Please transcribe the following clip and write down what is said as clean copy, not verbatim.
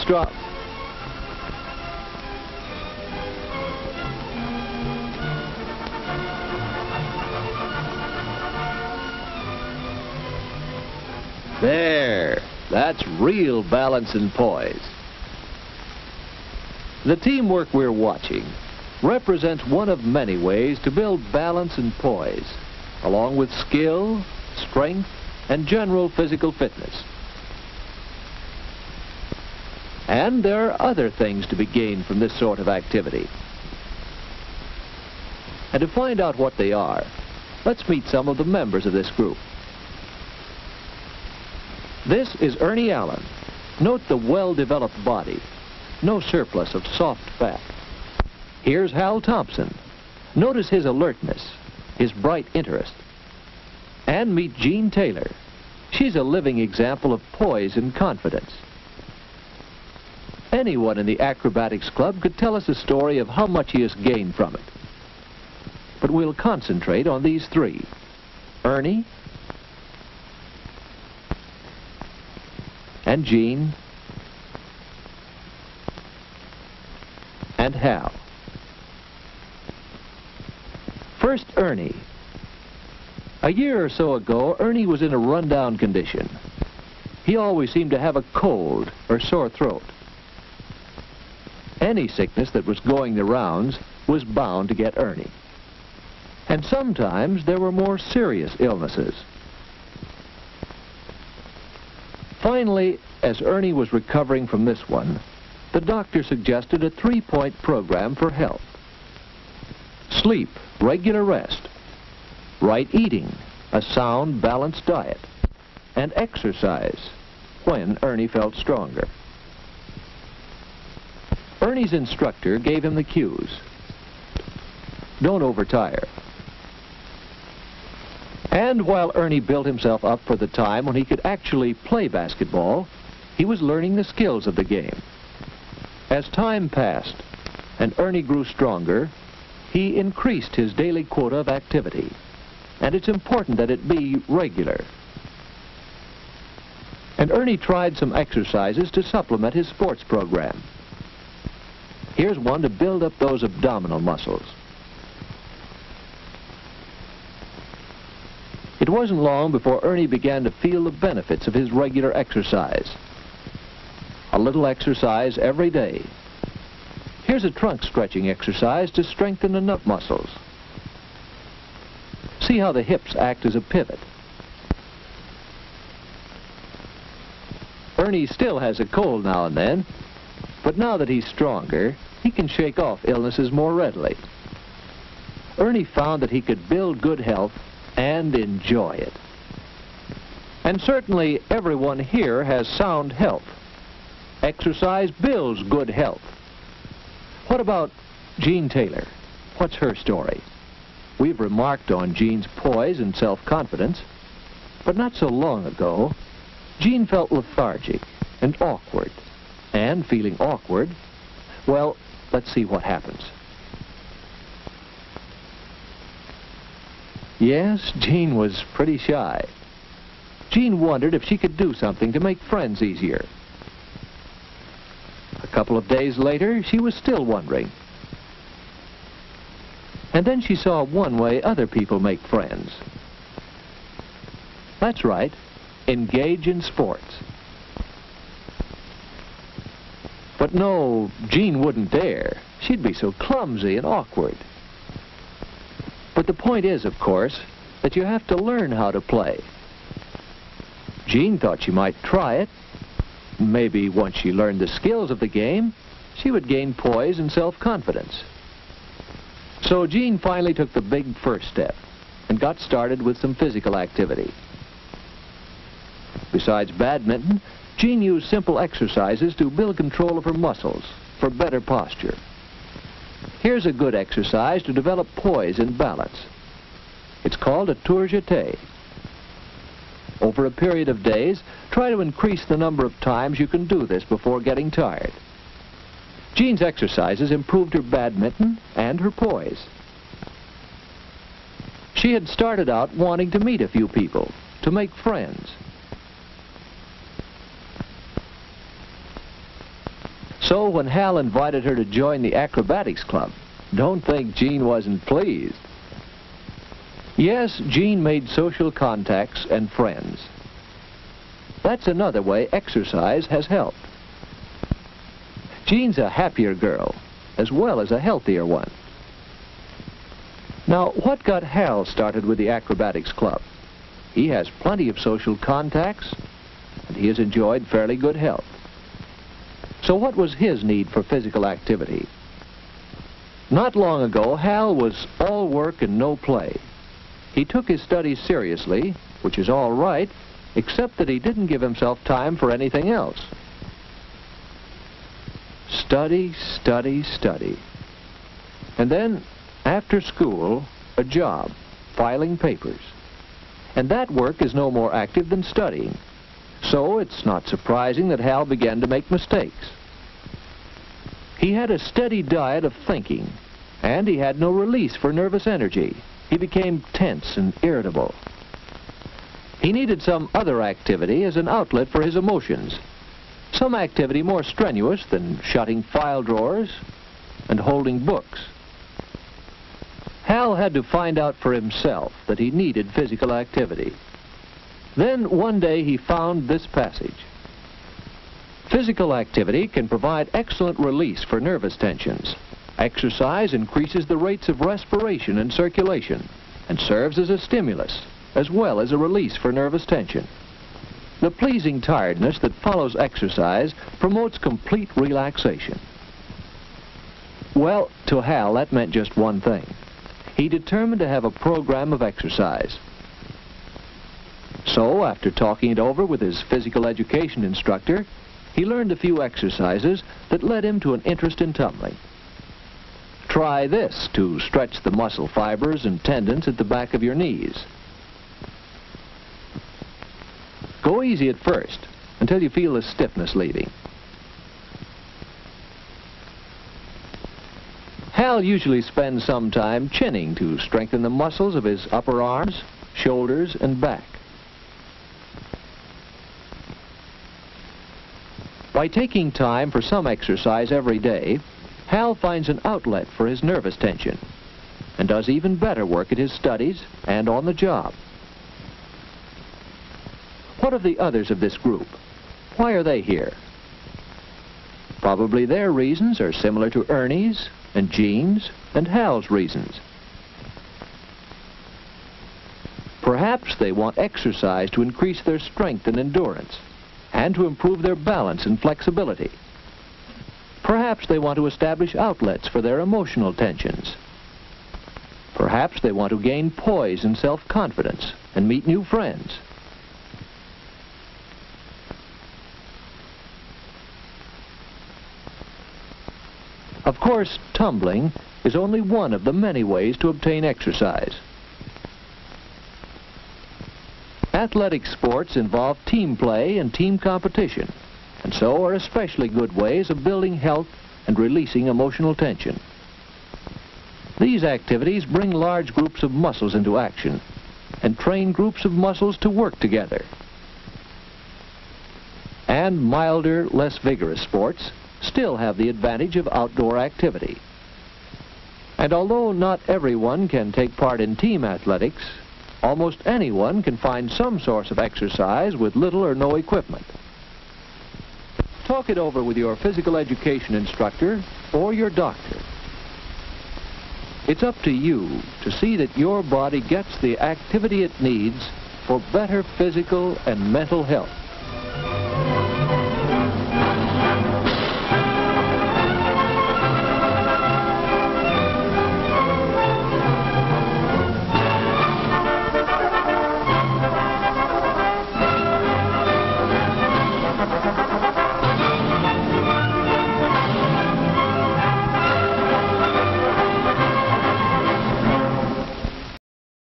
extra. There, that's real balance and poise. The teamwork we're watching represents one of many ways to build balance and poise, along with skill, strength, and general physical fitness. And there are other things to be gained from this sort of activity. And to find out what they are, let's meet some of the members of this group. This is Ernie Allen. Note the well-developed body, no surplus of soft fat. Here's Hal Thompson. Notice his alertness, his bright interest. And meet Jean Taylor. She's a living example of poise and confidence. Anyone in the acrobatics club could tell us a story of how much he has gained from it. But we'll concentrate on these three: Ernie, and Jean, and Hal. First, Ernie. A year or so ago, Ernie was in a run-down condition. He always seemed to have a cold or sore throat. Any sickness that was going the rounds was bound to get Ernie. And sometimes there were more serious illnesses. Finally, as Ernie was recovering from this one, the doctor suggested a 3-point program for health: sleep, regular rest, right eating, a sound, balanced diet, and exercise when Ernie felt stronger. Ernie's instructor gave him the cues. Don't overtire. And while Ernie built himself up for the time when he could actually play basketball, he was learning the skills of the game. As time passed and Ernie grew stronger, he increased his daily quota of activity. And it's important that it be regular. And Ernie tried some exercises to supplement his sports program. Here's one to build up those abdominal muscles. It wasn't long before Ernie began to feel the benefits of his regular exercise. A little exercise every day. Here's a trunk stretching exercise to strengthen the nut muscles. See how the hips act as a pivot. Ernie still has a cold now and then, but now that he's stronger, he can shake off illnesses more readily. Ernie found that he could build good health and enjoy it. And certainly everyone here has sound health. Exercise builds good health. What about Jean Taylor? What's her story? We've remarked on Jean's poise and self-confidence, but not so long ago, Jean felt lethargic and awkward. And feeling awkward, well, let's see what happens. Yes, Jean was pretty shy. Jean wondered if she could do something to make friends easier. A couple of days later, she was still wondering. And then she saw one way other people make friends. That's right, engage in sports. But no, Jean wouldn't dare. She'd be so clumsy and awkward. But the point is, of course, that you have to learn how to play. Jean thought she might try it. Maybe once she learned the skills of the game, she would gain poise and self-confidence. So Jean finally took the big first step and got started with some physical activity. Besides badminton, Jean used simple exercises to build control of her muscles for better posture. Here's a good exercise to develop poise and balance. It's called a tour jeté. Over a period of days, try to increase the number of times you can do this before getting tired. Jean's exercises improved her badminton and her poise. She had started out wanting to meet a few people, to make friends. So when Hal invited her to join the acrobatics club, don't think Jean wasn't pleased. Yes, Jean made social contacts and friends. That's another way exercise has helped. Jean's a happier girl, as well as a healthier one. Now, what got Hal started with the acrobatics club? He has plenty of social contacts, and he has enjoyed fairly good health. So what was his need for physical activity? Not long ago, Hal was all work and no play. He took his studies seriously, which is all right, except that he didn't give himself time for anything else. Study, study, study. And then, after school, a job, filing papers. And that work is no more active than studying. So it's not surprising that Hal began to make mistakes. He had a steady diet of thinking, and he had no release for nervous energy. He became tense and irritable. He needed some other activity as an outlet for his emotions. Some activity more strenuous than shutting file drawers and holding books. Hal had to find out for himself that he needed physical activity. Then one day he found this passage. Physical activity can provide excellent release for nervous tensions. Exercise increases the rates of respiration and circulation and serves as a stimulus as well as a release for nervous tension. The pleasing tiredness that follows exercise promotes complete relaxation. Well, to Hal, that meant just one thing. He determined to have a program of exercise. So, after talking it over with his physical education instructor, he learned a few exercises that led him to an interest in tumbling. Try this to stretch the muscle fibers and tendons at the back of your knees. Go easy at first, until you feel the stiffness leaving. Hal usually spends some time chinning to strengthen the muscles of his upper arms, shoulders, and back. By taking time for some exercise every day, Hal finds an outlet for his nervous tension and does even better work at his studies and on the job. What of the others of this group? Why are they here? Probably their reasons are similar to Ernie's and Jean's and Hal's reasons. Perhaps they want exercise to increase their strength and endurance and to improve their balance and flexibility. Perhaps they want to establish outlets for their emotional tensions. Perhaps they want to gain poise and self-confidence and meet new friends. Of course, tumbling is only one of the many ways to obtain exercise. Athletic sports involve team play and team competition, and so are especially good ways of building health and releasing emotional tension. These activities bring large groups of muscles into action and train groups of muscles to work together. And milder, less vigorous sports still have the advantage of outdoor activity. And although not everyone can take part in team athletics, almost anyone can find some source of exercise with little or no equipment. Talk it over with your physical education instructor or your doctor. It's up to you to see that your body gets the activity it needs for better physical and mental health.